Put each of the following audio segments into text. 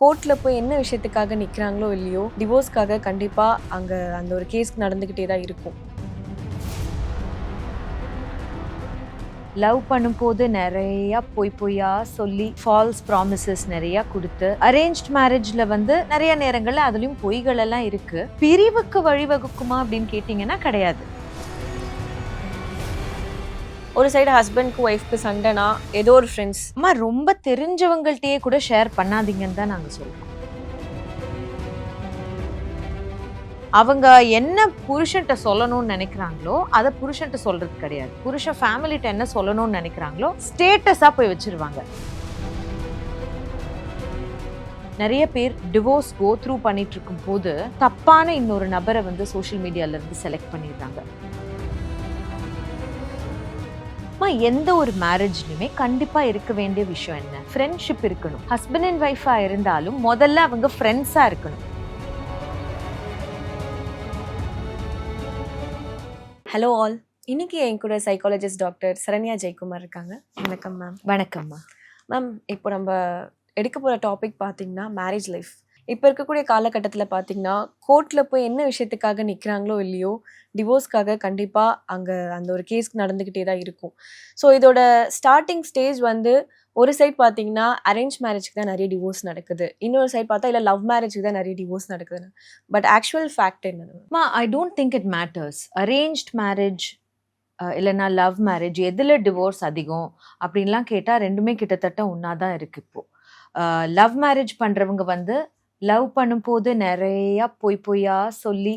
கோர்ட்ல போய் என்ன விஷயத்துக்காக நிக்கிறாங்களோ இல்லையோ, டிவோர்ஸ்க்காக கண்டிப்பா அங்க அந்த ஒரு கேஸ் நடந்துகிட்டே தான் இருக்கும். லவ் பண்ணும்போது நிறைய பொய்யா சொல்லி ஃபால்ஸ் ப்ராமிசஸ் நிறைய கொடுத்து அரேஞ்ச்ட் மேரேஜ்ல வந்து நிறைய நேரங்கள்ல அதுலயும் பொய்கள் எல்லாம் இருக்கு. பிரிவுக்கு வழிவகுக்குமா அப்படின்னு கேட்டீங்கன்னா கிடையாது. ஒரு சைடு ஹஸ்பண்ட்க்கு ஒய்ஃப்க்கு சண்டைனா ஏதோ ஒரு ஃப்ரெண்ட்ஸ் அம்மா ரொம்ப தெரிஞ்சவங்கள்ட்டயே கூட ஷேர் பண்ணாதீங்கன்னு தான் நாங்க சொல்றோம். அவங்க என்ன புருஷன்ட்ட சொல்லணும்னு நினைக்கிறாங்களோ அதை புருஷன்ட்ட சொல்றது கிடையாது. புருஷன் ஃபேமிலிட்ட என்ன சொல்லணும்னு நினைக்கிறாங்களோ ஸ்டேட்டஸா போய் வச்சிருவாங்க. நிறைய பேர் டிவோர்ஸ் கோ த்ரூ பண்ணிட்டு இருக்கும் போது தப்பான இன்னொரு நபரை வந்து சோஷியல் மீடியால இருந்து செலக்ட் பண்ணிடுறாங்க. எந்த ஒரு மேரேஜ்லயுமே கண்டிப்பா இருக்க வேண்டிய விஷயம் என்ன? ஃப்ரெண்ட்ஷிப் இருக்கணும். ஹஸ்பண்ட் அண்ட் ஒய்ஃபா இருந்தாலும் முதல்ல அவங்க ஃப்ரெண்ட்ஸா இருக்கணும். ஹலோ ஆல், இன்னைக்கு என் கூட சைக்காலஜிஸ்ட் டாக்டர் சரண்யா ஜெயக்குமார் இருக்காங்க. வணக்கம் மேம். வணக்கம்மா. மேம், இப்போ நம்ம எடுக்க போகிற டாபிக் பார்த்தீங்கன்னா மேரேஜ் லைஃப். இப்போ இருக்கக்கூடிய காலகட்டத்தில் பார்த்தீங்கன்னா கோர்ட்டில் போய் என்ன விஷயத்துக்காக நிற்கிறாங்களோ இல்லையோ, டிவோர்ஸ்க்காக கண்டிப்பாக அங்கே அந்த ஒரு கேஸ் நடந்துக்கிட்டே தான் இருக்கும். ஸோ இதோட ஸ்டார்டிங் ஸ்டேஜ் வந்து ஒரு சைட் பார்த்தீங்கன்னா அரேஞ்ச் மேரேஜ்க்கு தான் நிறைய டிவோர்ஸ் நடக்குது, இன்னொரு சைட் பார்த்தா இல்லை லவ் மேரேஜுக்கு தான் நிறைய டிவோர்ஸ் நடக்குது. பட் ஆக்சுவல் ஃபேக்ட் என்னன்னா, ஐ don't think it matters. Arranged marriage இல்லைன்னா லவ் மேரேஜ் எதில் டிவோர்ஸ் அதிகம் அப்படின்லாம் கேட்டால் ரெண்டுமே கிட்டத்தட்ட ஒன்றா தான் இருக்குது. இப்போது லவ் மேரேஜ் பண்ணுறவங்க வந்து லவ் பண்ணும்போது நிறையா பொய்யா சொல்லி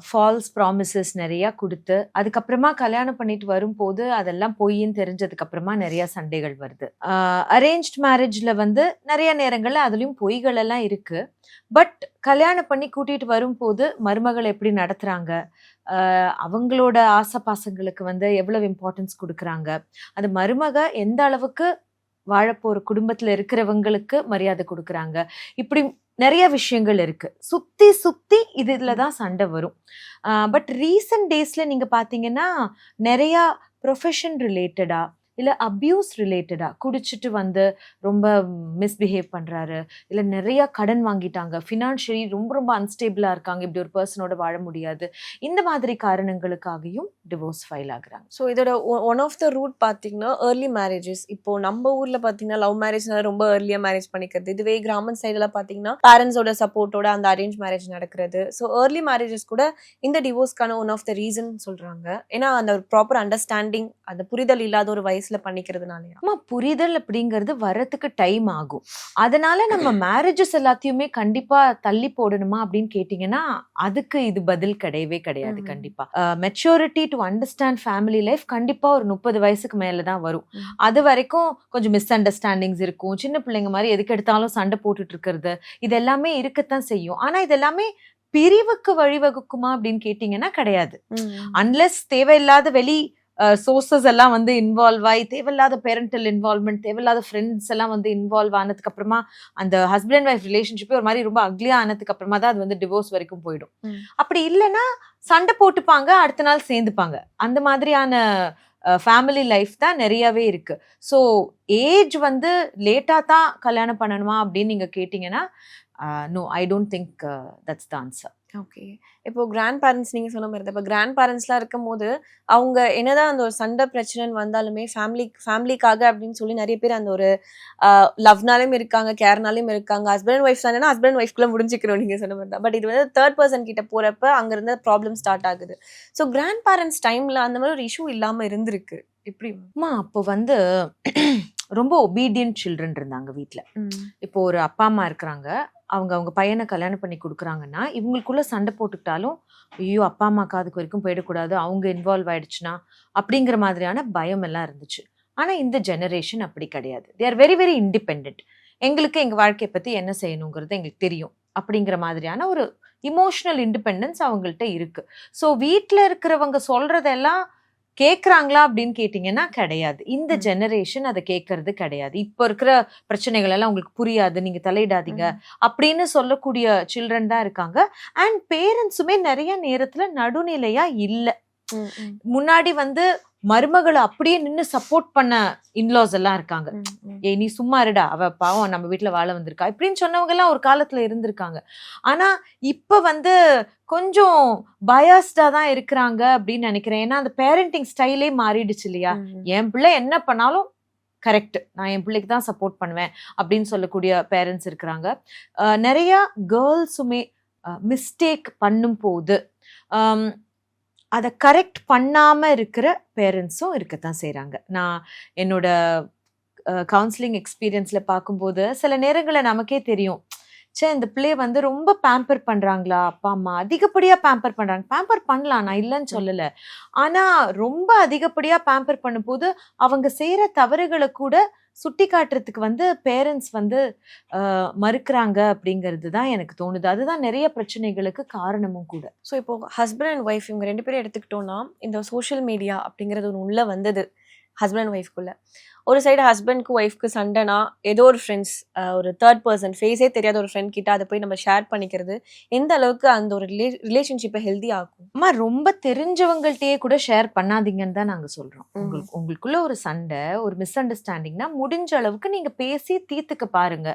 ஃபால்ஸ் ப்ராமிசஸ் நிறையா கொடுத்து அதுக்கப்புறமா கல்யாணம் பண்ணிட்டு வரும்போது அதெல்லாம் பொய்ன்னு தெரிஞ்சதுக்கு அப்புறமா நிறைய சண்டைகள் வருது. அரேஞ்ச்ட் மேரேஜ்ல வந்து நிறைய நேரங்கள்ல அதுலயும் பொய்கள் எல்லாம் இருக்கு. பட் கல்யாணம் பண்ணி கூட்டிட்டு வரும்போது மருமகள் எப்படி நடத்துறாங்க, அவங்களோட ஆசை பாசங்களுக்கு வந்து எவ்வளவு இம்பார்ட்டன்ஸ் கொடுக்குறாங்க, அந்த மருமக எந்த அளவுக்கு வாழப்போற குடும்பத்துல இருக்கிறவங்களுக்கு மரியாதை கொடுக்குறாங்க, இப்படி நிறைய விஷயங்கள் இருக்கு. சுத்தி இதுலதான் சண்டை வரும். பட் ரீசன்ட் டேஸ்ல நீங்க பாத்தீங்கன்னா நிறைய ப்ரொஃபஷன் ரிலேட்டடா இல்லை அப்யூஸ் ரிலேட்டடா குடிச்சிட்டு வந்து ரொம்ப மிஸ்பிஹேவ் பண்ணுறாரு, இல்லை நிறையா கடன் வாங்கிட்டாங்க, ஃபினான்ஷியலி ரொம்ப அன்ஸ்டேபிளாக இருக்காங்க, இப்படி ஒரு பர்சனோட வாழ முடியாது, இந்த மாதிரி காரணங்களுக்காகவும் டிவோர்ஸ் ஃபைல் ஆகுறாங்க. ஸோ இதோட ஒன் ஆஃப் த ரூட் பார்த்தீங்கன்னா ஏர்லி மேரேஜஸ். இப்போது நம்ம ஊரில் பார்த்தீங்கன்னா லவ் மேரேஜ்னால ரொம்ப ஏர்லியாக மேரேஜ் பண்ணிக்கிறது. இதுவே கிராம சைடில் பார்த்தீங்கன்னா பேரண்ட்ஸோட சப்போர்ட்டோட அந்த அரேஞ்ச் மேரேஜ் நடக்கிறது. ஸோ ஏர்லி மேரேஜஸ் கூட இந்த டிவோர்ஸ்க்கான ஒன் ஆஃப் த ரீசன் சொல்கிறாங்க. ஏன்னா அந்த ஒரு ப்ராப்பர் அண்டர்ஸ்டாண்டிங், அந்த புரிதல் இல்லாத ஒரு வயசுல பண்ணிக்கிறதுனாலயா? புரிதல் அப்படிங்கிறது வரத்துக்கு டைம் ஆகும். அதனால நம்ம மேரேஜஸ் எல்லாத்தையுமே கண்டிப்பா தள்ளி போடணுமா அப்படின்னு கேட்டீங்கன்னா அதுக்கு இது பதில் கிடையவே கிடையாது. கண்டிப்பா maturity to understand family life கண்டிப்பா ஒரு 30 வயசுக்கு மேலதான் வரும். அது வரைக்கும் கொஞ்சம் மிஸ் அண்டர்ஸ்டாண்டிங்ஸ் இருக்கும். சின்ன பிள்ளைங்க மாதிரி எதுக்கு எடுத்தாலும் சண்டை போட்டுட்டு இருக்கிறது இது எல்லாமே இருக்கத்தான் செய்யும். ஆனா இது எல்லாமே பிரிவுக்கு வழிவகுக்குமா அப்படின்னு கேட்டீங்கன்னா கிடையாது. அன்லெஸ் தேவையில்லாத வெளி சோர்சஸ் எல்லாம் வந்து இன்வால்வ் ஆகி தேவையில்லாத பேரண்டல் இன்வால்வ்மெண்ட், தேவையில்லாத ஃப்ரெண்ட்ஸ் எல்லாம் வந்து இன்வால்வ் ஆனதுக்கு அப்புறமா அந்த ஹஸ்பண்ட் அண்ட் ஒய்ஃப் ரிலேஷன்ஷிப்பே ஒரு மாதிரி ரொம்ப அக்லியா ஆனதுக்கு அப்புறமா தான் அது வந்து டிவோர்ஸ் வரைக்கும் போயிடும். அப்படி இல்லைன்னா சண்டை போட்டுப்பாங்க, அடுத்த நாள் சேர்ந்துப்பாங்க. அந்த மாதிரியான ஃபேமிலி லைஃப் தான் நிறையவே இருக்கு. ஸோ ஏஜ் வந்து லேட்டா தான் கல்யாணம் பண்ணணுமா அப்படின்னு நீங்க கேட்டீங்கன்னா no, I don't think that's the answer. Okay. இப்போ கிராண்ட் பேரண்ட்ஸ் நீங்கள் சொன்ன மாதிரி தான். இப்போ கிராண்ட் பேரண்ட்ஸ்லாம் இருக்கும் போது அவங்க என்னதான் அந்த ஒரு சண்டை பிரச்சனைன்னு வந்தாலுமே ஃபேமிலிக்காக அப்படின்னு சொல்லி நிறைய பேர் அந்த ஒரு லவ்னாலையும் இருக்காங்க, கேர்னாலையும் இருக்காங்க. ஹஸ்பண்ட் அண்ட் ஒய்ஃப் தானேன்னா ஹஸ்பண்ட் அண்ட் ஒய்ஃப்குள்ள முடிஞ்சிக்கிறோம் நீங்கள் சொன்ன மாதிரி தான். பட் இது வந்து தேர்ட் பர்சன் கிட்ட போகிறப்ப அங்கேருந்து ப்ராப்ளம் ஸ்டார்ட் ஆகுது. ஸோ கிராண்ட் பேரண்ட்ஸ் டைமில் அந்த மாதிரி ஒரு இஷ்யூ இல்லாமல் இருந்திருக்கு. எப்படிமா? அப்போ வந்து ரொம்ப ஒபீடியன்ட் சில்ட்ரன் இருந்தாங்க வீட்டில். இப்போ ஒரு அப்பா அம்மா இருக்கிறாங்க, அவங்க பையனை கல்யாணம் பண்ணி கொடுக்குறாங்கன்னா இவங்களுக்குள்ள சண்டை போட்டுக்கிட்டாலும் ஐயோ அப்பா அம்மாக்கு அதுக்கு வரைக்கும் போயிடக்கூடாது, அவங்க இன்வால்வ் ஆயிடுச்சுன்னா அப்படிங்கிற மாதிரியான பயம் எல்லாம் இருந்துச்சு. ஆனால் இந்த ஜெனரேஷன் அப்படி கிடையாது. They are very very independent. எங்களுக்கு எங்கள் வாழ்க்கையை பற்றி என்ன செய்யணுங்கிறது எங்களுக்கு தெரியும் அப்படிங்கிற மாதிரியான ஒரு இமோஷனல் இண்டிபெண்டன்ஸ் அவங்கள்ட்ட இருக்கு. ஸோ வீட்டில் இருக்கிறவங்க சொல்றதெல்லாம் கேட்குறாங்களா அப்படின்னு கேட்டிங்கன்னா கிடையாது. இந்த ஜெனரேஷன் அதை கேட்கறது கிடையாது. இப்போ இருக்கிற பிரச்சனைகள் எல்லாம் உங்களுக்கு புரியாது, நீங்க தலையிடாதீங்க அப்படின்னு சொல்லக்கூடிய சில்ட்ரன் தான் இருக்காங்க. அண்ட் பேரண்ட்ஸுமே நிறைய நேரத்துல நடுநிலையா இல்லை. முன்னாடி வந்து மருமகளை அப்படியே நின்னு சப்போர்ட் பண்ண இன்லாஸ் எல்லாம் இருக்காங்க. ஏய் நீ சும்மா இருடா, அவ பாவம் நம்ம வீட்டுல வாழ வந்திருக்கா இப்படின்னு சொன்னவங்க எல்லாம் ஒரு காலத்துல இருந்திருக்காங்க. ஆனா இப்ப வந்து கொஞ்சம் பயாஸ்டா தான் இருக்கிறாங்க அப்படின்னு நினைக்கிறேன். ஏன்னா அந்த பேரண்டிங் ஸ்டைலே மாறிடுச்சு இல்லையா? என் பிள்ளை என்ன பண்ணாலும் கரெக்ட், நான் என் பிள்ளைக்கு தான் சப்போர்ட் பண்ணுவேன் அப்படின்னு சொல்லக்கூடிய பேரண்ட்ஸ் இருக்கிறாங்க. நிறைய கேர்ள்ஸுமே மிஸ்டேக் பண்ணும் போது அதை கரெக்ட் பண்ணாம இருக்கிற பேரண்ட்ஸும் இருக்கத்தான் செய்றாங்க. நான் என்னோட கவுன்சிலிங் எக்ஸ்பீரியன்ஸ்ல பார்க்கும்போது சில நேரங்களில் நமக்கே தெரியும், சே இந்த பிள்ளைய வந்து ரொம்ப பேம்பர் பண்றாங்களா, அப்பா அம்மா அதிகப்படியா பேம்பர் பண்றாங்க. பேம்பர் பண்ணலாம், நான் இல்லைன்னு சொல்லல. ஆனா ரொம்ப அதிகப்படியா பேம்பர் பண்ணும்போது அவங்க செய்யற தவறுகளை கூட சுட்டி காட்டுறதுக்கு வந்து பேரண்ட்ஸ் வந்து மறுக்கிறாங்க அப்படிங்கிறது தான் எனக்கு தோணுது. அதுதான் நிறைய பிரச்சனைகளுக்கு காரணமும் கூட. ஸோ இப்போ ஹஸ்பண்ட் அண்ட் ஒய்ஃப் இவங்க 2 பேரும் எடுத்துக்கிட்டோம்னா, இந்த சோஷியல் மீடியா அப்படிங்கிறது ஒன்று உள்ள வந்தது ஹஸ்பண்ட் அண்ட் ஒய்ஃப்குள்ள. ஒரு சைடு ஹஸ்பண்ட்க்கு ஒய்ஃப்க்கு சண்டைனா ஏதோ ஒரு ஃப்ரெண்ட்ஸ், ஒரு தேர்ட் பர்சன், ஃபேஸே தெரியாத ஒரு ஃப்ரெண்ட் கிட்ட அதை போய் நம்ம ஷேர் பண்ணிக்கிறது எந்த அளவுக்கு அந்த ஒரு ரிலேஷன்ஷிப்பை ஹெல்தி ஆகும்? அம்மா ரொம்ப தெரிஞ்சவங்கள்ட்டயே கூட ஷேர் பண்ணாதீங்கன்னு தான் நாங்க சொல்றோம். உங்களுக்குள்ள ஒரு சண்டை, ஒரு மிஸ் அண்டர்ஸ்டாண்டிங்னா முடிஞ்ச அளவுக்கு நீங்க பேசி தீர்த்துக்க பாருங்க.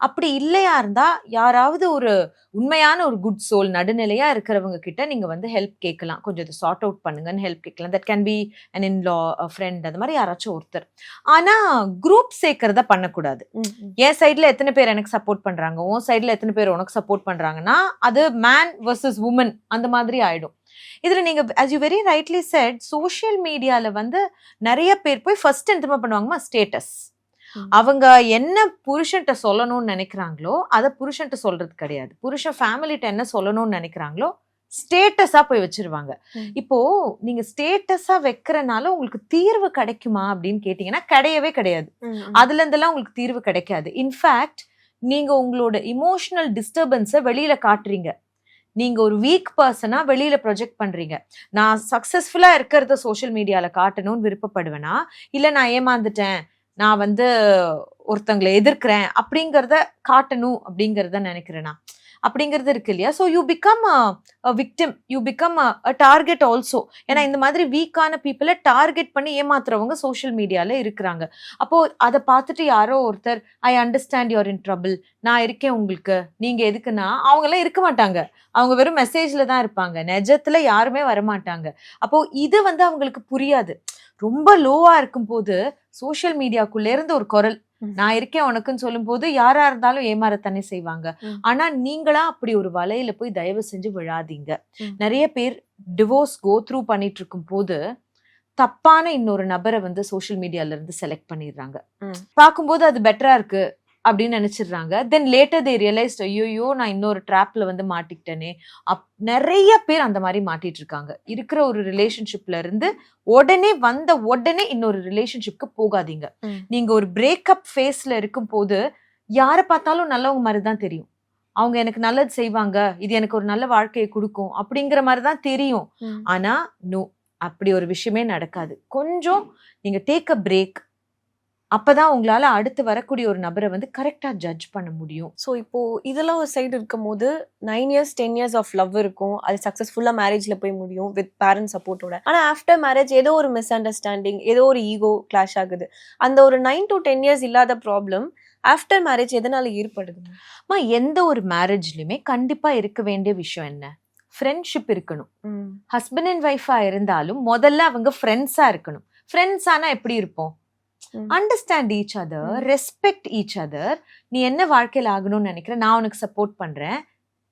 அப்படி இல்லையா இருந்தா யாராவது ஒரு உண்மையான ஒரு குட் சோல் நடுநிலையா இருக்கிறவங்க கிட்ட நீங்க வந்து ஹெல்ப் கேட்கலாம். கொஞ்சம் இதை சார்ட் அவுட் பண்ணுங்கன்னு ஹெல்ப் கேட்கலாம். That can be an in-law, friend, அந்த மாதிரி யாராச்சும் ஒருத்தர். ஆனா குரூப் சேர்க்கறத பண்ணக்கூடாது. என் சைட்ல எத்தனை பேர் எனக்கு சப்போர்ட் பண்றாங்க, உன் சைட்ல எத்தனை பேர் உனக்கு சப்போர்ட் பண்றாங்கன்னா அது மேன் வர்சஸ் உமன் அந்த மாதிரி ஆயிடும். இதுல நீங்க as you very rightly said, social மீடியால வந்து நிறைய பேர் போய் ஃபர்ஸ்ட் என்ன பண்ணுவாங்கம்மா, ஸ்டேட்டஸ். அவங்க என்ன புருஷன்ட்ட சொல்லணும்னு நினைக்கிறாங்களோ அதை புருஷன்ட்ட சொல்றது கிடையாது. புருஷன் ஃபேமிலிட்ட என்ன சொல்லணும்னு நினைக்கிறாங்களோ ஸ்டேட்டஸா போய் வச்சிருவாங்க. இப்போ நீங்க ஸ்டேட்டஸா வைக்கிறனால உங்களுக்கு தீர்வு கிடைக்குமா அப்படின்னு கேட்டீங்கன்னா கிடையவே கிடையாது. அதுல இருந்தெல்லாம் உங்களுக்கு தீர்வு கிடைக்காது. இன்ஃபேக்ட் நீங்க உங்களோட இமோஷனல் டிஸ்டர்பன்ஸை வெளியில காட்டுறீங்க. நீங்க ஒரு வீக் பர்சனா வெளியில ப்ரொஜெக்ட் பண்றீங்க. நான் சக்சஸ்ஃபுல்லா இருக்கிறத சோஷியல் மீடியால காட்டணும்னு விருப்பப்படுவேனா, இல்ல நான் ஏமாந்துட்டேன், நான் வந்து ஒருத்தங்களை எதிர்க்கிறேன் அப்படிங்கிறத காட்டணும் அப்படிங்கிறத நினைக்கிறேனா அப்படிங்கிறது இருக்கு இல்லையா? So you become a victim, you become a target also. ஏன்னா இந்த மாதிரி வீக்கான பீப்புளை டார்கெட் பண்ணி ஏமாத்துறவங்க சோஷியல் மீடியால இருக்கிறாங்க. அப்போ அதை பார்த்துட்டு யாரோ ஒருத்தர் I understand your in trouble, நான் இருக்கேன் உங்களுக்கு, நீங்க எதுக்குன்னா அவங்க எல்லாம் இருக்க மாட்டாங்க. அவங்க வெறும் மெசேஜ்ல தான் இருப்பாங்க, நிஜத்துல யாருமே வரமாட்டாங்க. அப்போ இது வந்து அவங்களுக்கு புரியாது. ரொம்ப லோவா இருக்கும் போது சோஷியல் மீடியாக்குள்ள இருந்து ஒரு குரல் நான் இருக்கேன் உனக்குன்னு சொல்லும் போது யாரா இருந்தாலும் ஏமாறத்தானே செய்வாங்க. ஆனா நீங்களா அப்படி ஒரு வலையில போய் தயவு செஞ்சு விழாதீங்க. நிறைய பேர் டிவோர்ஸ் கோ த்ரூ பண்ணிட்டு இருக்கும் போது தப்பான இன்னொரு நபரை வந்து சோஷியல் மீடியால இருந்து செலக்ட் பண்ணிடுறாங்க. பார்க்கும்போது அது பெட்டரா இருக்கு அப்படின்னு நினைச்சிடுறாங்க. தென் லேட்டர் தே ரியலைஸ்ட், ஐயோ நான் இன்னொரு ட்ராப்ல வந்து மாட்டிக்கிட்டேனே. நிறைய பேர் அந்த மாதிரி மாட்டிட்டு இருக்காங்க. இருக்கிற ஒரு ரிலேஷன்ஷிப்ல இருந்து உடனே இன்னொரு ரிலேஷன்ஷிப்க்கு போகாதீங்க. நீங்க ஒரு பிரேக்கப் ஃபேஸ்ல இருக்கும் போது யாரை பார்த்தாலும் நல்லவங்க மாதிரி தான் தெரியும். அவங்க எனக்கு நல்லது செய்வாங்க, இது எனக்கு ஒரு நல்ல வாழ்க்கையை கொடுக்கும் அப்படிங்கிற மாதிரி தான் தெரியும். ஆனா நோ, அப்படி ஒரு விஷயமே நடக்காது. கொஞ்சம் நீங்க டேக் அ பிரேக். அப்பதான் உங்களால அடுத்து வரக்கூடிய ஒரு நபரை வந்து கரெக்டா ஜட்ஜ் பண்ண முடியும். ஸோ இப்போ இதெல்லாம் ஒரு சைடு இருக்கும் போது 9 years 10 years ஆஃப் லவ் இருக்கும், அது சக்ஸஸ்ஃபுல்லா மேரேஜ்ல போய் முடியும் வித் பேரண்ட் சப்போர்ட்டோட. ஆனா ஆஃப்டர் மேரேஜ் ஏதோ ஒரு மிஸ் அண்டர்ஸ்டாண்டிங், ஏதோ ஒரு ஈகோ கிளாஷ் ஆகுது. அந்த ஒரு 9 to 10 years இல்லாத ப்ராப்ளம் ஆஃப்டர் மேரேஜ் எதனால ஏற்படுதுமா? எந்த ஒரு மேரேஜ்லயுமே கண்டிப்பா இருக்க வேண்டிய விஷயம் என்ன, ஃப்ரெண்ட்ஷிப் இருக்கணும். ஹஸ்பண்ட் அண்ட் ஒய்ஃபா இருந்தாலும் முதல்ல அவங்க ஃப்ரெண்ட்ஸா இருக்கணும். ஃப்ரெண்ட்ஸானா எப்படி இருப்போம், understand each other, respect each other. நீ என்ன வாழ்க்கையில் ஆகணும்னு நினைக்கிற, நான் உனக்கு சப்போர்ட் பண்றேன்.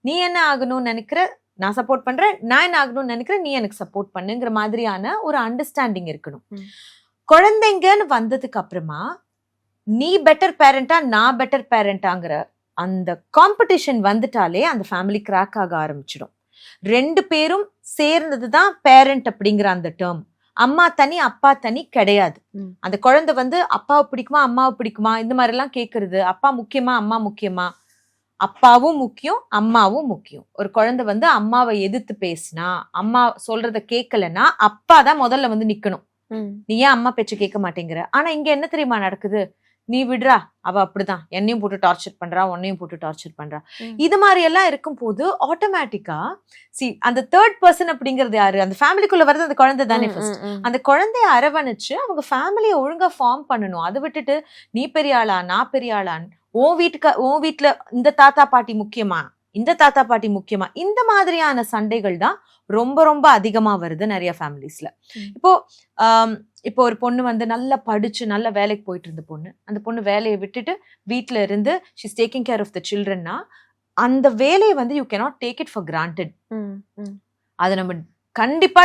நீ என்ன ஆகணும்னு நினைக்கிற, நான் சப்போர்ட் பண்றேன். நான் என்ன ஆகணும்னு நினைக்கிறேன், நீ எனக்கு சப்போர்ட் பண்ணுங்கிற மாதிரியான ஒரு அண்டர்ஸ்டாண்டிங் இருக்கணும். குழந்தைங்கன்னு வந்ததுக்கு அப்புறமா நீ பெட்டர் பேரண்டா நான் பெட்டர் பேரண்டாங்கிற அந்த காம்படிஷன் வந்துட்டாலே அந்த ஃபேமிலி கிராக் ஆக ஆரம்பிச்சிடும். 2 பேரும் சேர்ந்ததுதான் பேரண்ட் அப்படிங்கிற அந்த டேர்ம். அம்மா தனி அப்பா தனி கிடையாது. அந்த குழந்தை வந்து அப்பாவை பிடிக்குமா அம்மாவை பிடிக்குமா இந்த மாதிரி எல்லாம் கேட்கறது. அப்பா முக்கியமா அம்மா முக்கியமா, அப்பாவும் முக்கியம் அம்மாவும் முக்கியம். ஒரு குழந்தை வந்து அம்மாவை எதிர்த்து பேசினா, அம்மா சொல்றத கேட்கலன்னா அப்பா தான் முதல்ல வந்து நிக்கணும். நீ ஏன் அம்மா பேச்சு கேட்க மாட்டேங்கிற. ஆனா இங்க என்ன தெரியுமா நடக்குது, நீ விடுறா, அவ அப்படிதான் என்னையும் போட்டு டார்ச்சர் பண்றா, உன்னையும் போட்டு டார்ச்சர் பண்றா. ம். இது மாதிரி எல்லாம் இருக்கும் போது ஆட்டோமேட்டிக்கா அந்த தேர்ட் பர்சன் அப்படிங்கிறது யாரு? அந்த ஃபேமிலிக்குள்ள வருது அந்த குழந்தை தானே ஃபர்ஸ்ட். அந்த குழந்தைய அரவணைச்சு அவங்க ஃபேமிலியை ஒழுங்கா ஃபார்ம் பண்ணணும். அதை விட்டுட்டு நீ பெரிய ஆளா நான் பெரிய ஆளான்னு உன் வீட்டுல இந்த தாத்தா பாட்டி முக்கியமா, இந்த தாத்தா பாட்டி முக்கியமா, இந்த மாதிரியான சண்டைகள் தான் ரொம்ப ரொம்ப அதிகமா வருது நிறைய ஃபேமிலிஸ்ல. இப்போ ஒரு பொண்ணு வந்து நல்லா படிச்சு நல்ல வேலைக்கு போயிட்டு இருந்த பொண்ணு, அந்த பொண்ணு வேலையை விட்டுட்டு வீட்டுல இருந்து she's taking care of the சில்ட்ரன்னா, அந்த வேலையை வந்து you cannot take it for granted. அதை நம்ம கண்டிப்பா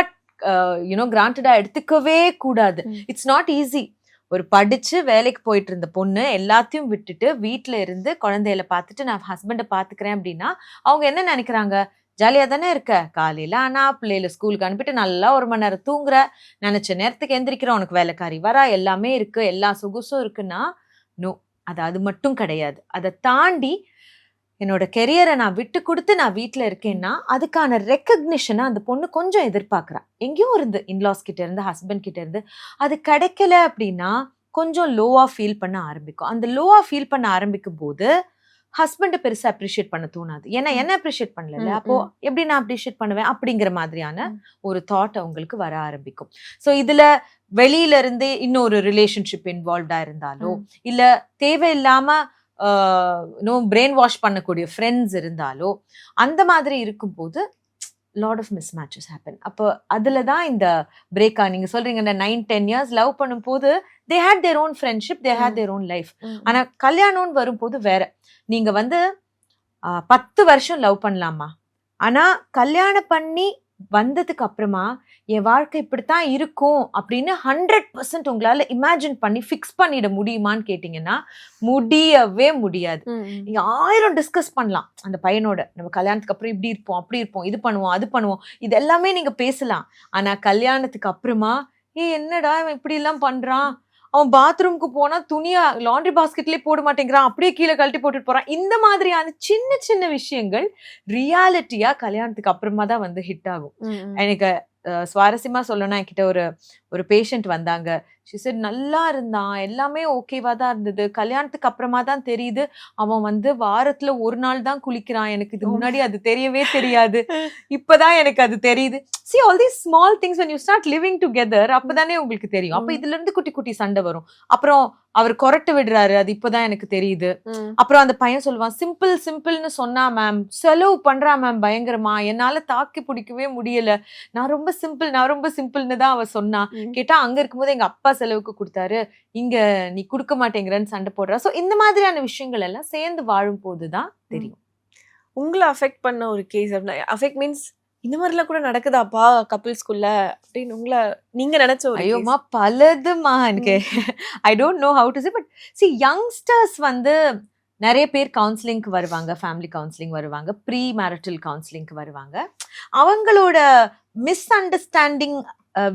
கிராண்டடா எடுத்துக்கவே கூடாது. It's not easy. ஒரு படிச்சு வேலைக்கு போயிட்டு இருந்த பொண்ணு எல்லாத்தையும் விட்டுட்டு வீட்டுல இருந்து குழந்தைகளை பார்த்துட்டு நான் ஹஸ்பண்டை பாத்துக்கிறேன் அப்படின்னா அவங்க என்ன நினைக்கிறாங்க? ஜாலியா தானே இருக்க, காலையில ஆனா பிள்ளைல ஸ்கூலுக்கு அனுப்பிட்டு நல்லா 1 மணி நேரம் தூங்குற, நினைச்ச நேரத்துக்கு எந்திரிக்கிற, உனக்கு வேலைக்காரி வரா, எல்லாமே இருக்கு, எல்லா சொகுசும் இருக்குன்னா நோ, அது மட்டும் கிடையாது. அதை தாண்டி என்னோட கெரியரை நான் விட்டு கொடுத்து நான் வீட்டுல இருக்கேன்னா அதுக்கான ரெக்கக்னிஷனை அந்த பொண்ணு கொஞ்சம் எதிர்பார்க்கறா. எங்கேயும் இருந்து இன்லாஸ் கிட்ட இருந்து ஹஸ்பண்ட் கிட்ட இருந்து அது கிடைக்கல அப்படின்னா கொஞ்சம் லோவா ஃபீல் பண்ண ஆரம்பிக்கும். அந்த லோவா ஃபீல் பண்ண ஆரம்பிக்கும் போது ஹஸ்பண்டை பெருசா அப்ரிஷியேட் பண்ண தோணாது. ஏன்னா என்ன அப்ரிஷியேட் பண்ணல, அப்போ எப்படி நான் அப்ரிஷியேட் பண்ணுவேன் அப்படிங்கிற மாதிரியான ஒரு தாட் அவங்களுக்கு வர ஆரம்பிக்கும். ஸோ இதுல வெளியில இருந்து இன்னொரு ரிலேஷன்ஷிப் இன்வால்வ்டா இருந்தாலோ இல்ல தேவையில்லாம பிரெயின் வாஷ் பண்ணக்கூடிய ஃப்ரெண்ட்ஸ் இருந்தாலோ அந்த மாதிரி இருக்கும்போது lot of mismatches happen. அப்போ அதுல தான் இந்த பிரேக்கா நீங்க சொல்றீங்க 9-10 years லவ் பண்ணும் போது they had their own friendship, they had their own life. ஆனா கல்யாணம்னு வரும்போது வேற. நீங்க வந்து 10 வருஷம் லவ் பண்ணலாமா, ஆனா கல்யாணம் பண்ணி வந்ததுக்கு அப்புறமா என் வாழ்க்கை இப்படித்தான் இருக்கும் அப்படின்னு 100% உங்களால இமேஜின் பண்ணி ஃபிக்ஸ் பண்ணிட முடியுமான்னு கேட்டீங்கன்னா முடியவே முடியாது. நீங்க 1000 டிஸ்கஸ் பண்ணலாம் அந்த பையனோட, நம்ம கல்யாணத்துக்கு அப்புறம் இப்படி இருப்போம், அப்படி இருப்போம், இது பண்ணுவோம், அது பண்ணுவோம், இது எல்லாமே நீங்க பேசலாம். ஆனா கல்யாணத்துக்கு அப்புறமா என்னடா இவன் இப்படி எல்லாம் பண்றான், அவன் பாத்ரூம்க்கு போனா துணியா லாண்ட்ரி பாஸ்கெட்லயே போட மாட்டேங்கிறான், அப்படியே கீழே கழட்டி போட்டுட்டு போறான், இந்த மாதிரியான சின்ன சின்ன விஷயங்கள் ரியாலிட்டியா கல்யாணத்துக்கு அப்புறமா தான் வந்து ஹிட் ஆகும். எனக்கு சுவாரஸ்யமா சொல்லணும்னா என்கிட்ட ஒரு பேஷண்ட் வந்தாங்க. she said நல்லா இருந்தான், எல்லாமே ஓகேவா தான் இருந்தது, கல்யாணத்துக்கு அப்புறமா தான் தெரியுது அவன் வந்து வாரத்துல 1 நாள் தான் குளிக்கிறான், எனக்கு இது முன்னாடி அது தெரியவே தெரியாது, இப்பதான் எனக்கு அது தெரியுது. see all these small things when you start living together அப்பதானே உங்களுக்கு தெரியும். அப்ப இதுல இருந்து குட்டி குட்டி சண்டை வரும். அப்புறம் அவர் கொரட்டு விடுறாரு, அது இப்பதான் எனக்கு தெரியுது. அப்புறம் அந்த பையன் சொல்லுவான், சிம்பிள்னு சொன்னா மேம், செலவு பண்றா மேம் பயங்கரமா, என்னால தாக்கி பிடிக்கவே முடியல, நான் ரொம்ப சிம்பிள்னு தான் அவ சொன்னா. கேட்டா அங்க இருக்கும்போது எங்க அப்பா செலவுக்கு கொடுத்தாரு, இங்க நீ கொடுக்க மாட்டேங்கிறன்னு சண்டை போடுறா. சோ இந்த மாதிரியான விஷயங்கள் எல்லாம் சேர்ந்து வாழும் போதுதான் தெரியும். உங்களை அஃபெக்ட் பண்ண ஒரு கேஸ், அஃபெக்ட் மீன்ஸ் இந்த மாதிரிலாம் கூட நடக்குதாப்பா கப்பிள்ஸ்குள்ள அப்படின்னு உங்களை நீங்க நினைச்ச ஒரு ஐயோமா பலதுமா எனக்கு I don't know how to say. But see youngsters வந்து நிறைய பேர் கவுன்சிலிங்க்கு வருவாங்க, ஃபேமிலி கவுன்சிலிங் வருவாங்க, ப்ரீ மேரிட்டல் கவுன்சிலிங்க்கு வருவாங்க. அவங்களோட miss understanding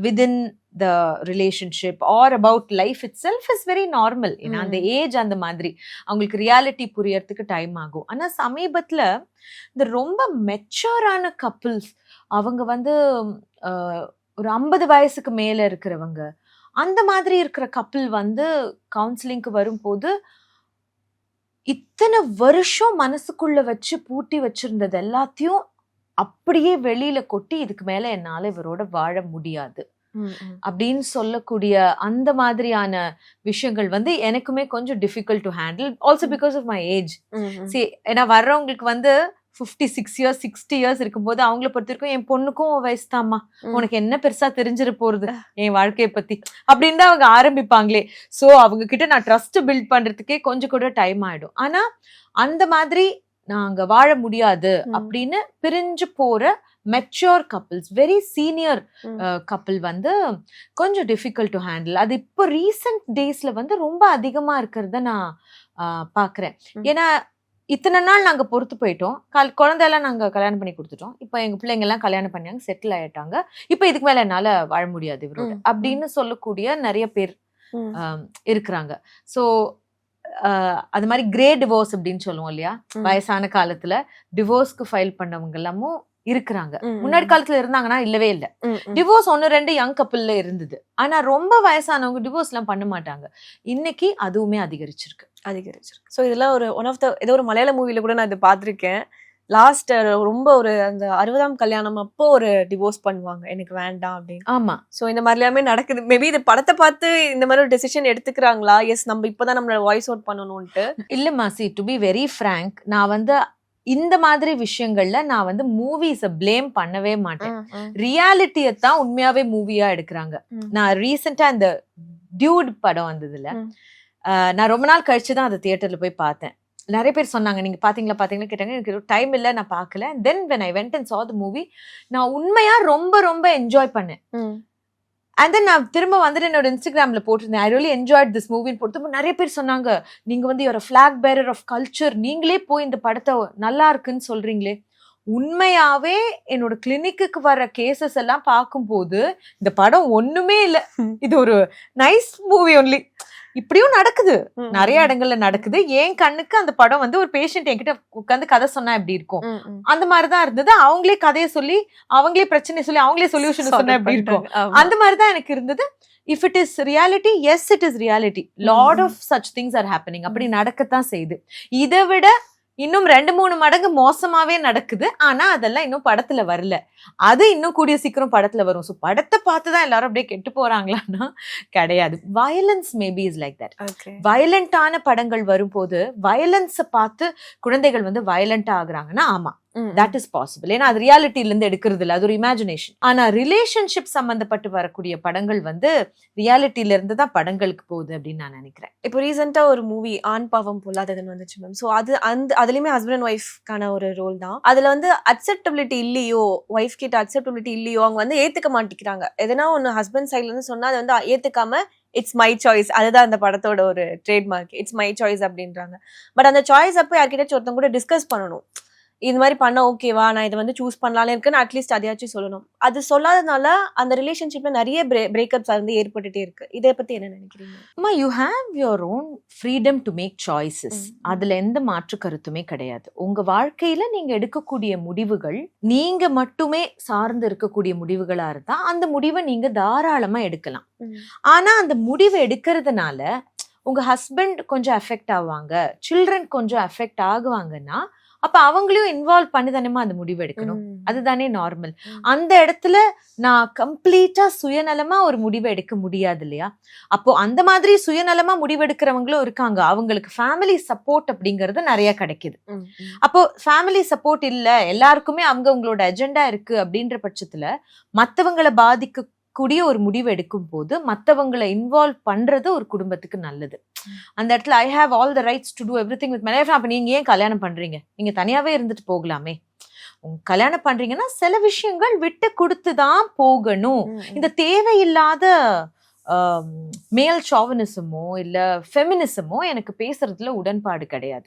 within the relationship or about life itself is very normal. ஏன்னா அந்த ஏஜ் அந்த மாதிரி அவங்களுக்கு ரியாலிட்டி புரியறதுக்கு டைம் ஆகும். ஆனா சமீபத்துல இந்த ரொம்ப மெச்சூரான கப்பிள்ஸ், அவங்க வந்து ஒரு 50 வயசுக்கு மேல இருக்கிறவங்க, அந்த மாதிரி இருக்கிற கப்பிள் வந்து கவுன்சிலிங்க்கு வரும்போது இத்தனை வருஷம் மனசுக்குள்ள வச்சு பூட்டி வச்சிருந்தது எல்லாத்தையும் அப்படியே வெளியில கொட்டி, இதுக்கு மேல என்னால இவரோட வாழ முடியாது அப்படின்னு சொல்லக்கூடிய அந்த மாதிரியான விஷயங்கள் வந்து எனக்குமே கொஞ்சம் difficult to handle. Also because of my age. சரி, ஏன்னா வர்றவங்களுக்கு வந்து 56 years 60 years இருக்கும்போது அவங்கள பொறுத்த வரைக்கும் என் பொண்ணுக்கும் வயசு தாம்மா, உனக்கு என்ன பெருசா தெரிஞ்சிட போறது என் வாழ்க்கையை பத்தி அப்படின்னு தான் அவங்க ஆரம்பிப்பாங்களே. சோ அவங்க கிட்ட நான் ட்ரஸ்ட் பில்ட் பண்றதுக்கே கொஞ்சம் கூட டைம் ஆயிடும். ஆனா அந்த மாதிரி நாங்க வாழ முடியாது அப்படின்னு பிரிஞ்சு போற mature couples, very senior couple வந்து கொஞ்சம் டிஃபிகல்ட் டு ஹேண்டில். அது இப்போ ரீசெண்ட் டேஸ்ல வந்து ரொம்ப அதிகமா இருக்கிறத நான் பாக்குறேன். ஏன்னா இத்தனை நாள் நாங்க பொறுத்து போயிட்டோம், குழந்தையெல்லாம் நாங்க கல்யாணம் பண்ணி கொடுத்துட்டோம், இப்போ எங்க பிள்ளைங்க எல்லாம் கல்யாணம் பண்ணாங்க, செட்டில் ஆயிட்டாங்க, இப்போ இதுக்கு மேல என்னால வாழ முடியாது இவரோட அப்படின்னு சொல்லக்கூடிய நிறைய பேர் இருக்கிறாங்க. ஸோ அது மாதிரி கிரே டிவோர்ஸ் அப்படின்னு சொல்லுவோம் இல்லையா, வயசான காலத்துல டிவோர்ஸ்க்கு ஃபைல் பண்ணவங்க எல்லாமும் இருக்கிறாங்க. முன்னாடி காலத்துல இருந்தாங்கன்னா இல்லவே இல்ல. டிவோர்ஸ் 1-2 யங் கப்பிள்ல இருந்தது. ஆனா ரொம்ப வயசானவங்க டிவோர்ஸ் எல்லாம் பண்ண மாட்டாங்க. இன்னைக்கு அதுவுமே அதிகரிச்சிருக்கு. ஸோ இதெல்லாம் ஒரு ஒன் ஆஃப் த ஏதோ ஒரு மலையாள மூவில கூட நான் இதை பார்த்துருக்கேன். லாஸ்ட் ரொம்ப ஒரு அந்த 60ஆம் கல்யாணம் அப்போ ஒரு டிவோர்ஸ் பண்ணுவாங்க, எனக்கு வேண்டாம் அப்படின்னு. ஆமா. ஸோ இந்த மாதிரி எல்லாமே நடக்குது. மேபி இந்த படத்தை பார்த்து இந்த மாதிரி ஒரு டெசிஷன் எடுத்துக்கிறாங்களா? எஸ், நம்ம இப்பதான் நம்மளோட வாய்ஸ் அவுட் பண்ணணும்ட்டு. இல்ல மாசி, டு பி வெரி ஃப்ராங்க், நான் வந்து இந்த மாதிரி விஷயங்கள்ல நான் வந்து மூவிஸ ப்ளேம் பண்ணவே மாட்டேன். ரியாலிட்டியை தான் உண்மையாவே மூவியா எடுக்கிறாங்க. நான் ரீசெண்டா இந்த டியூட் படம் வந்ததுல நான் ரொம்ப நாள் கழிச்சுதான் அதை தியேட்டர்ல போய் பார்த்தேன். நிறைய பேர் சொன்னாங்க, நீங்க பாத்தீங்களா கேட்டாங்க. எனக்கு டைம் இல்ல, நான் பார்க்கல. தென் when I went and saw the movie, நான் உண்மையா ரொம்ப ரொம்ப என்ஜாய் பண்ணேன். அண்ட் தென் நான் திரும்ப வந்துட்டு என்னோட இன்ஸ்டாகிராம்ல போட்டிருந்தேன், ஐ ரியலி என்ஜாய்ட் திஸ் மூவின்னு போட்டு. நிறைய பேர் சொன்னாங்க, நீங்க வந்து ஒரு ஃபிளாக் பேரர் ஆஃப் கல்ச்சர், நீங்களே போய் இந்த படத்தை நல்லா இருக்குன்னு சொல்றீங்களே. உண்மையாவே என்னோட கிளினிக்கு வர கேசஸ் எல்லாம் பார்க்கும்போது இந்த படம் ஒண்ணுமே இல்லை, இது ஒரு நைஸ் மூவி ஒன்லி. இப்படியும் நடக்குது, நிறைய இடங்கள்ல நடக்குது. என் கண்ணுக்கு அந்த படம் வந்து ஒரு பேஷண்ட் என்கிட்ட உட்காந்து கதை சொன்னா எப்படி இருக்கும், அந்த மாதிரிதான் இருந்தது. அவங்களே கதையை சொல்லி, அவங்களே பிரச்சனை சொல்லி, அவங்களே சொல்யூஷன் சொன்னா எப்படி இருக்கும், அந்த மாதிரிதான் எனக்கு இருந்தது. If it is reality, yes, it is reality. Lot of such things are happening. அப்படி நடக்கத்தான் செய்யுது. இதை விட இன்னும் 2-3 மடங்கு மோசமாவே நடக்குது. ஆனா அதெல்லாம் இன்னும் படத்துல வரல. அது இன்னும் கூடிய சீக்கிரம் படத்துல வரும். ஸோ படத்தை பார்த்துதான் எல்லாரும் அப்படியே கெட்டு போறாங்களான்னா கிடையாது. Violence maybe is like that. வயலண்டான படங்கள் வரும்போது வயலன்ஸை பார்த்து குழந்தைகள் வந்து வயலண்டா ஆகுறாங்கன்னா ஆமா, that is possible. ஏன்னா அது ரியாலிட்டில இருந்து எடுக்கிறது இல்லை, அது ஒரு இமேஜினேஷன். ஆனா ரிலேஷன்ஷிப் சம்பந்தப்பட்டு வரக்கூடிய படங்கள் வந்து ரியாலிட்டில இருந்து தான் படங்களுக்கு போகுது அப்படின்னு நான் நினைக்கிறேன். இப்போ ரீசெண்டா ஒரு மூவி ஆண் பாவம் பொல்லாததுன்னு வந்துச்சு மேம். ஸோ அதுலயுமே ஹஸ்பண்ட் அண்ட் ஒய்ஃப்கான ஒரு ரோல் தான். அதுல வந்து அக்செப்டபிலிட்டி இல்லையோ, ஒய்ஃப் கிட்ட அக்செப்டபிலிட்டி இல்லையோ, அவங்க வந்து ஏத்துக்க மாட்டேங்கிறாங்க. எதனா ஒன்னு ஹஸ்பண்ட் சைட்ல இருந்து சொன்னா அதை வந்து ஏத்துக்காம இட்ஸ் மை சாய்ஸ், அதுதான் அந்த படத்தோட ஒரு ட்ரேட்மார்க், இட்ஸ் மை சாய்ஸ் அப்படின்றாங்க. பட் அந்த சாய்ஸ் அப்போ யார்கிட்டச்சும் ஒருத்தவங்க கூட டிஸ்கஸ் பண்ணணும், இது மாதிரி பண்ண ஓகேவா, நான் இதை வந்து சூஸ் பண்ணலாம்னு இருக்குன்னு அட்லீஸ்ட் அதையாச்சும் சொல்லணும். அது சொல்லாதனால அந்த ரிலேஷன்ஷிப்ல நிறைய பிரேக்கப்ஸ் வந்து ஏற்பட்டுட்டே இருக்கு. இதை பத்தி என்ன நினைக்கிறீங்க? அம்மா, you have your own freedom to make choices. அதுல எந்த மாற்று கருத்துமே கிடையாது. உங்க வாழ்க்கையில நீங்க எடுக்கக்கூடிய முடிவுகள் நீங்க மட்டுமே சார்ந்து இருக்கக்கூடிய முடிவுகளா இருந்தா அந்த முடிவை நீங்க தாராளமா எடுக்கலாம். ஆனா அந்த முடிவை எடுக்கிறதுனால உங்க ஹஸ்பண்ட் கொஞ்சம் அஃபெக்ட் ஆவாங்க, சில்ட்ரன் கொஞ்சம் அஃபெக்ட் ஆகுவாங்கன்னா அப்ப அவங்களையும் இன்வால்வ் பண்ணி தானேமா அந்த முடிவு எடுக்கணும். அதுதானே நார்மல். அந்த இடத்துல நான் கம்ப்ளீட்டா சுயநலமா ஒரு முடிவை எடுக்க முடியாது இல்லையா? அப்போ அந்த மாதிரி சுயநலமா முடிவெடுக்கிறவங்களும் இருக்காங்க. அவங்களுக்கு ஃபேமிலி சப்போர்ட் அப்படிங்கிறது நிறைய கிடைக்குது. அப்போ ஃபேமிலி சப்போர்ட் இல்ல, எல்லாருக்குமே அவங்களோட அஜெண்டா இருக்கு அப்படின்ற பட்சத்துல மத்தவங்களை பாதிக்க கூடிய ஒரு முடிவு எடுக்கும் போது மற்றவங்களை இன்வால்வ் பண்றது ஒரு குடும்பத்துக்கு நல்லது. அந்த இடத்துல I have all the rights to do everything with my life. அப்ப நீங்க ஏன் கல்யாணம் பண்றீங்க? நீங்க தனியாவே இருந்துட்டு போகலாமே. உங்க கல்யாணம் பண்றீங்கன்னா சில விஷயங்கள் விட்டு கொடுத்துதான் போகணும். இந்த தேவையில்லாத மேல் ஷாவனிசமோ இல்ல ஃபெமினிசமோ எனக்கு பேசுறதுல உடன்பாடு கிடையாது.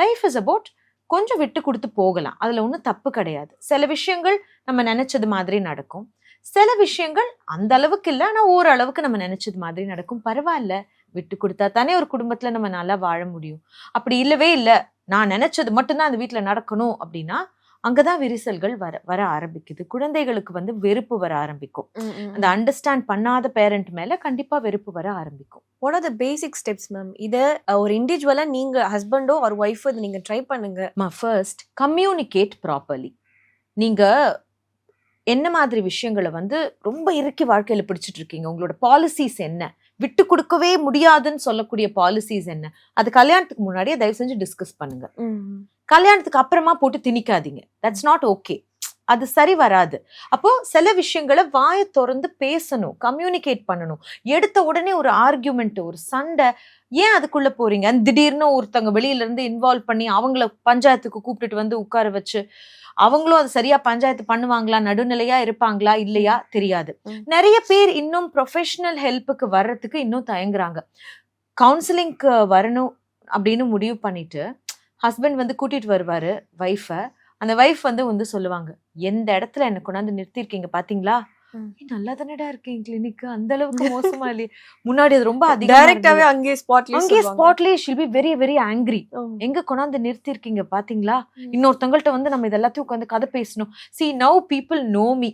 லைஃப் இஸ் அபவுட் கொஞ்சம் விட்டு கொடுத்து போகலாம், அதுல ஒன்றும் தப்பு கிடையாது. சில விஷயங்கள் நம்ம நினைச்சது மாதிரி நடக்கும், சில விஷயங்கள் அந்த அளவுக்கு இல்லை, ஆனா ஓரளவுக்கு நம்ம நினைச்சது மாதிரி நடக்கும். பரவாயில்ல, விட்டு கொடுத்தா தானே ஒரு குடும்பத்துல நம்ம நல்லா வாழ முடியும். அப்படி இல்லவே இல்லை, நான் நினைச்சது மட்டும்தான் அந்த வீட்டுல நடக்கணும் அப்படின்னா அங்கதான் விரிசல்கள் வர ஆரம்பிக்குது. குழந்தைகளுக்கு வந்து வெறுப்பு வர ஆரம்பிக்கும். அந்த அண்டர்ஸ்டாண்ட் பண்ணாத பேரண்ட் மேல கண்டிப்பா வெறுப்பு வர ஆரம்பிக்கும். One of the basic steps ma'am, இதை ஒரு இண்டிவிஜுவலா நீங்க ஹஸ்பண்டோ ஒரு ஒய்ஃபோ இதை நீங்க ட்ரை பண்ணுங்க. First communicate properly. நீங்க என்ன மாதிரி விஷயங்களை வந்து ரொம்ப இறுக்கி வாழ்க்கையில பிடிச்சிட்டு இருக்கீங்க, உங்களோட பாலிசிஸ் என்ன, விட்டு கொடுக்கவே முடியாதுன்னு சொல்லக்கூடிய பாலிசிஸ் என்ன, அது கல்யாணத்துக்கு முன்னாடியே தயவு செஞ்சு டிஸ்கஸ் பண்ணுங்க. கல்யாணத்துக்கு அப்புறமா போட்டு திணிக்காதீங்க. தட்ஸ் நாட் ஓகே, அது சரி வராது. அப்போ சில விஷயங்களை வாயை திறந்து பேசணும், கம்யூனிகேட் பண்ணணும். எடுத்த உடனே ஒரு ஆர்கியூமெண்ட், ஒரு சண்டை, ஏன் அதுக்குள்ள போறீங்க? திடீர்னு ஒருத்தவங்க வெளியில இருந்து இன்வால்வ் பண்ணி அவங்கள பஞ்சாயத்துக்கு கூப்பிட்டுட்டு வந்து உட்கார வச்சு அவங்களும் அது சரியா பஞ்சாயத்து பண்ணுவாங்களா, நடுநிலையா இருப்பாங்களா இல்லையா தெரியாது. நிறைய பேர் இன்னும் ப்ரொஃபஷனல் ஹெல்ப்புக்கு வர்றதுக்கு இன்னும் தயங்குறாங்க. கவுன்சிலிங்க்கு வரணும் அப்படின்னு முடிவு பண்ணிட்டு ஹஸ்பண்ட் வந்து கூட்டிட்டு வருவாரு ஒய்ஃபை. அந்த ஒய்ஃப் வந்து சொல்லுவாங்க, எந்த இடத்துல என்ன கொண்டாந்து நிறுத்திருக்கீங்க பாத்தீங்களா, நல்லா தானடா இருக்கு என் கிளினிக், அந்த அளவுக்கு மோசமா இல்லையே. முன்னாடி அது ரொம்ப அதிகமா டைரக்டாவே அங்கே அங்கேயே ஸ்பாட்லயே she'll be very very angry. எங்க கொண்டாந்து நிறுத்தி இருக்கீங்க பாத்தீங்களா, இன்னொருத்தவங்கள்ட்ட வந்து நம்ம இதெல்லாத்தையும் உட்காந்து கதை பேசணும். See now people know me.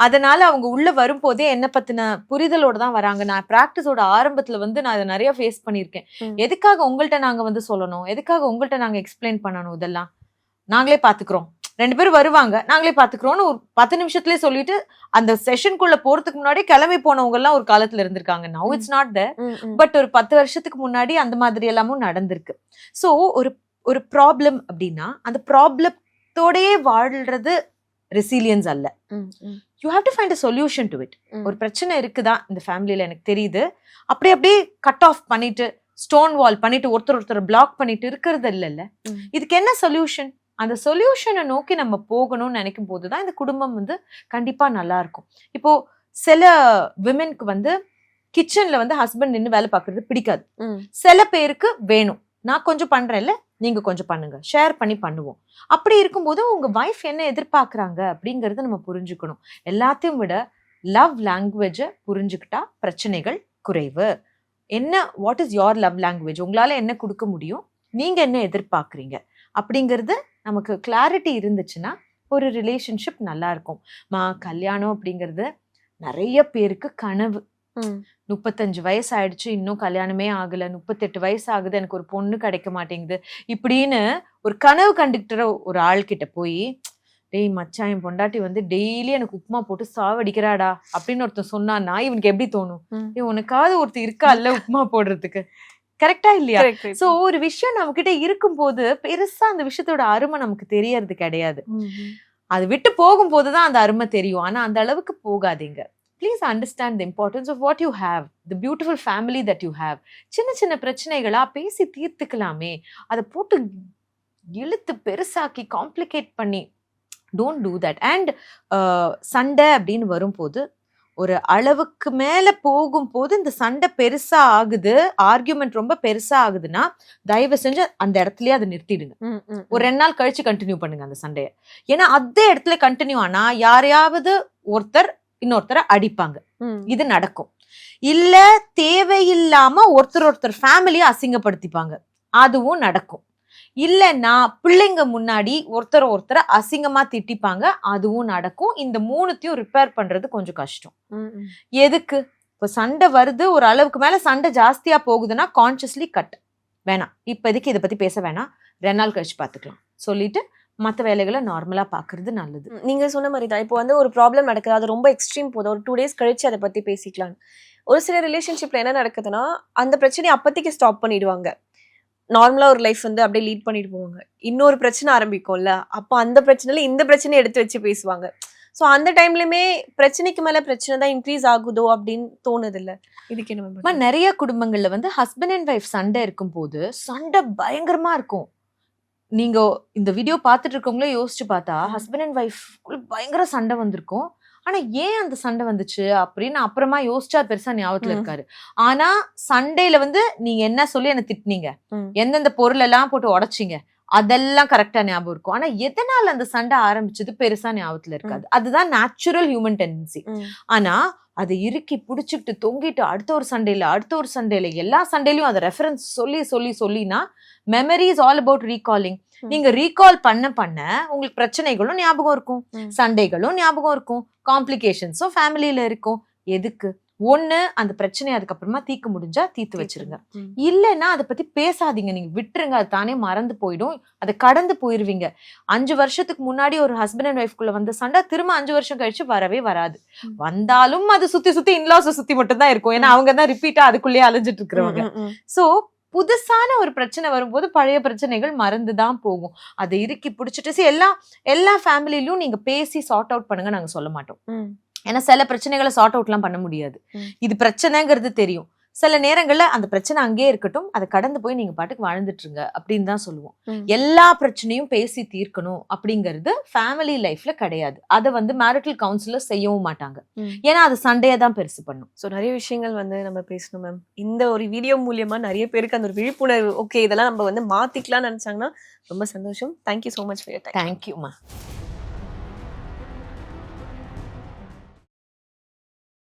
அதனால அவங்க உள்ள வரும்போதே என்ன பத்தின புரிதலோட தான் வராங்க. நான் பிராக்டிஸோட ஆரம்பத்துல வந்து நான் இதை நிறைய ஃபேஸ் பண்ணியிருக்கேன். எதுக்காக உங்கள்ட்ட நாங்க வந்து சொல்லணும், எதுக்காக உங்கள்ட்ட நாங்க எக்ஸ்பிளைன் பண்ணணும், இதெல்லாம் நாங்களே பாத்துக்கிறோம், 2 பேரும் வருவாங்க நாங்களே பாத்துக்கிறோம்னு ஒரு 10 நிமிஷத்துலயே சொல்லிட்டு அந்த செஷனுக்குள்ள போறதுக்கு முன்னாடி கிளம்பி போனவங்க எல்லாம் ஒரு காலத்துல இருந்திருக்காங்க. Now it's not there, but ஒரு 10 வருஷத்துக்கு முன்னாடி அந்த மாதிரி எல்லாமும் நடந்திருக்கு. சோ ஒரு ப்ராப்ளம் அப்படின்னா அந்த ப்ராப்ளத்தோடயே வாழ்றது ரெசிலியன்ஸ் அல்ல. You have to find a solution to it. ஒரு பிரச்சனை இருக்குதா இந்த ஃபேமிலியில எனக்கு தெரியுது, அப்படியே கட் ஆஃப் பண்ணிட்டு ஸ்டோன் வால் பண்ணிட்டு ஒருத்தர் பிளாக் பண்ணிட்டு இருக்கிறது இல்லைல்ல. இதுக்கு என்ன சொல்யூஷன்? அந்த சொல்யூஷனை நோக்கி நம்ம போகணும்னு நினைக்கும் போதுதான் இந்த குடும்பம் வந்து கண்டிப்பா நல்லா இருக்கும். இப்போ சில விமென்க்கு வந்து கிச்சன்ல வந்து ஹஸ்பண்ட் நின்று வேலை பார்க்கறது பிடிக்காது. சில பேருக்கு வேணும், நான் கொஞ்சம் பண்றேன்ல நீங்க கொஞ்சம் பண்ணுங்க, ஷேர் பண்ணி பண்ணுவோம். அப்படி இருக்கும்போது உங்க வைஃப் என்ன எதிர்பார்க்கறாங்க அப்படிங்கறத நம்ம புரிஞ்சுக்கணும். எல்லாத்தையும் விட லவ் லாங்குவேஜ புரிஞ்சுக்கிட்டா பிரச்சனைகள் குறைவு. என்ன, what is your love language, உங்களால என்ன கொடுக்க முடியும், நீங்க என்ன எதிர்பார்க்குறீங்க அப்படிங்கிறது நமக்கு கிளாரிட்டி இருந்துச்சுன்னா ஒரு ரிலேஷன்ஷிப் நல்லா இருக்கும். கல்யாணம் அப்படிங்கிறது நிறைய பேருக்கு கனவு. 35 வயசு ஆயிடுச்சு இன்னும் கல்யாணமே ஆகல, 38 வயசு ஆகுது எனக்கு ஒரு பொண்ணு கிடைக்க மாட்டேங்குது இப்படின்னு ஒரு கனவு கண்டுக்கிற ஒரு ஆள் கிட்ட போய், டேய் மச்சான் என் பொண்டாட்டி வந்து டெய்லி எனக்கு உப்புமா போட்டு சாவடிக்கிறாடா அப்படின்னு ஒருத்தன் சொன்னான்னா இவனுக்கு எப்படி தோணும்? உனக்காவது ஒருத்தர் இருக்கா இல்ல உப்புமா போடுறதுக்கு, கரெக்டா இல்லையா? சோ ஒரு விஷயம் நம்ம கிட்ட இருக்கும் போது பெருசா அந்த விஷயத்தோட அருமை நமக்கு தெரியறது கிடையாது. அது விட்டு போகும் போதுதான் அந்த அருமை தெரியும். ஆனா அந்த அளவுக்கு போகாதீங்க. Please understand the importance of what you have, the beautiful family that you have. சின்ன பிரச்சனைகளா பேசி தீர்த்துக்கலாமே, அதை போட்டு இழுத்து பெருசாக்கி காம்ப்ளிகேட் பண்ணி don't do that. And சண்டை அப்படின்னு வரும்போது ஒரு அளவுக்கு மேல போகும்போது இந்த சண்டை பெருசா ஆகுது, ஆர்கியூமெண்ட் ரொம்ப பெருசா ஆகுதுன்னா தயவு செஞ்சு அந்த இடத்துலயே அதை நிறுத்திடுங்க. ஒரு 2 நாள் கழிச்சு கண்டினியூ பண்ணுங்க அந்த சண்டையை. ஏன்னா அதே இடத்துல கண்டினியூ ஆனா யாரையாவது ஒருத்தர் இன்னொருத்தரை அடிப்பாங்க, இது நடக்கும். இல்ல தேவையில்லாம ஒருத்தர் ஃபேமிலியை அசிங்கப்படுத்திப்பாங்க, அதுவும் நடக்கும். இல்லைன்னா பிள்ளைங்க முன்னாடி ஒருத்தரை அசிங்கமா திட்டிப்பாங்க, அதுவும் நடக்கும். இந்த 3த்தையும் ரிப்பேர் பண்றது கொஞ்சம் கஷ்டம். எதுக்கு? இப்போ சண்டை வருது, ஒரு அளவுக்கு மேல சண்டை ஜாஸ்தியா போகுதுன்னா கான்சியஸ்லி கட், வேணாம் இப்போதைக்கு இதை பத்தி பேச வேணாம், 2 நாள் கழிச்சு பாத்துக்கலாம் சொல்லிட்டு மற்ற வேலைகளை நார்மலா பாக்குறது நல்லது. நீங்க சொன்ன மாதிரி தான் இப்போ வந்து ஒரு ப்ராப்ளம் நடக்குது, அது ரொம்ப எக்ஸ்ட்ரீம் போதும், ஒரு 2 டேஸ் கழிச்சு அதை பத்தி பேசிக்கலாம். ஒரு சில ரிலேஷன்ஷிப்ல என்ன நடக்குதுன்னா அந்த பிரச்சனையை அப்போதைக்கு ஸ்டாப் பண்ணிடுவாங்க, நார்மலா ஒரு லைஃப் வந்து அப்படியே லீட் பண்ணிட்டு போவாங்க. இன்னொரு பிரச்சனை ஆரம்பிக்கும்ல, அப்போ அந்த பிரச்சனையில இந்த பிரச்சனையை எடுத்து வச்சு பேசுவாங்க. ஸோ அந்த டைம்லயுமே பிரச்சனைக்கு மேல பிரச்சனை தான் இன்க்ரீஸ் ஆகுதோ அப்படின்னு தோணுது இல்ல? இதுக்கு என்ன? நிறைய குடும்பங்கள்ல வந்து ஹஸ்பண்ட் அண்ட் ஒய்ஃப் சண்டை இருக்கும் போது சண்டை பயங்கரமா இருக்கும். நீங்க இந்த வீடியோ பார்த்துட்டு இருக்கவங்களே யோசிச்சு பார்த்தா ஹஸ்பண்ட் அண்ட் ஒய்ஃப் பயங்கர சண்டை வந்திருக்கும். ஆனா ஏன் அந்த சண்டை வந்துச்சு அப்படின்னு அப்புறமா யோசிச்சா பெருசா ஞாபகத்துல இருக்காரு. ஆனா சண்டையில வந்து நீங்க என்ன சொல்லி என்ன திட்டினீங்க, எந்தெந்த பொருள் எல்லாம் போட்டு உடைச்சிங்க, அதெல்லாம் கரெக்டா ஞாபகம் இருக்கும். ஆனா எதனால அந்த சண்டை ஆரம்பிச்சது பெருசா ஞாபகத்துல இருக்காது. அதுதான் நேச்சுரல் ஹியூமன் டெண்டன்சி. ஆனா அதை இறுக்கி புடிச்சுக்கிட்டு தொங்கிட்டு அடுத்த ஒரு சண்டையில எல்லா சண்டையிலயும் அதை ரெஃபரன்ஸ் சொல்லினா memory is all about recalling. நீங்க ரீகால் பண்ண உங்களுக்கு பிரச்சனைகளும் ஞாபகம் இருக்கும், சண்டைகளும் ஞாபகம் இருக்கும், காம்ப்ளிகேஷன்ஸும் ஃபேமிலியில இருக்கும். எதுக்கு? ஒண்ணு அந்த பிரச்சனையை அதுக்கப்புறமா தீர்க்க முடிஞ்சா தீர்த்து வச்சிருங்க, இல்லைன்னா அதை பத்தி பேசாதீங்க, நீங்க விட்டுருங்க, அது தானே மறந்து போயிடும், அதை கடந்து போயிருவீங்க. 5 வருஷத்துக்கு முன்னாடி ஒரு ஹஸ்பண்ட் அண்ட் ஒய்ஃப்குள்ள வந்த சண்டை திரும்ப 5 வருஷம் கழிச்சு வரவே வராது. வந்தாலும் அது சுத்தி இன்லாஸ் சுத்தி மட்டும் தான் இருக்கும், ஏன்னா அவங்க தான் ரிப்பீட்டா அதுக்குள்ளேயே அலைஞ்சிட்டு இருக்கிறவங்க. சோ புதுசான ஒரு பிரச்சனை வரும்போது பழைய பிரச்சனைகள் மறந்துதான் போகும். அதை இறுக்கி பிடிச்சிட்டு எல்லா ஃபேமிலிலும் நீங்க பேசி சார்ட் அவுட் பண்ணுங்க நாங்க சொல்ல மாட்டோம். ஏன்னா சில பிரச்சனைகளை சார்ட் அவுட் எல்லாம் பண்ண முடியாது, இது பிரச்சனைங்கிறது தெரியும். சில நேரங்கள்ல அந்த பிரச்சனை அங்கேயே இருக்கட்டும், அதை கடந்து போய் நீங்க பாட்டுக்கு வாழ்ந்துட்டுருங்க அப்படின்னு தான் சொல்லுவோம். எல்லா பிரச்சனையும் பேசி தீர்க்கணும் அப்படிங்கிறது ஃபேமிலி லைஃப்ல கிடையாது. அதை வந்து மேரிட்டல் கவுன்சிலர் செய்யவும் மாட்டாங்க, ஏன்னா அது சண்டையை தான் பெருசு பண்ணும். ஸோ நிறைய விஷயங்கள் வந்து நம்ம பேசணும் மேம். இந்த ஒரு வீடியோ மூலியமா நிறைய பேருக்கு அந்த ஒரு விழிப்புணர்வு, ஓகே இதெல்லாம் நம்ம வந்து மாத்திக்கலாம்னு நினைச்சாங்கன்னா ரொம்ப சந்தோஷம். Thank you so much for your time. தேங்க்யூமா.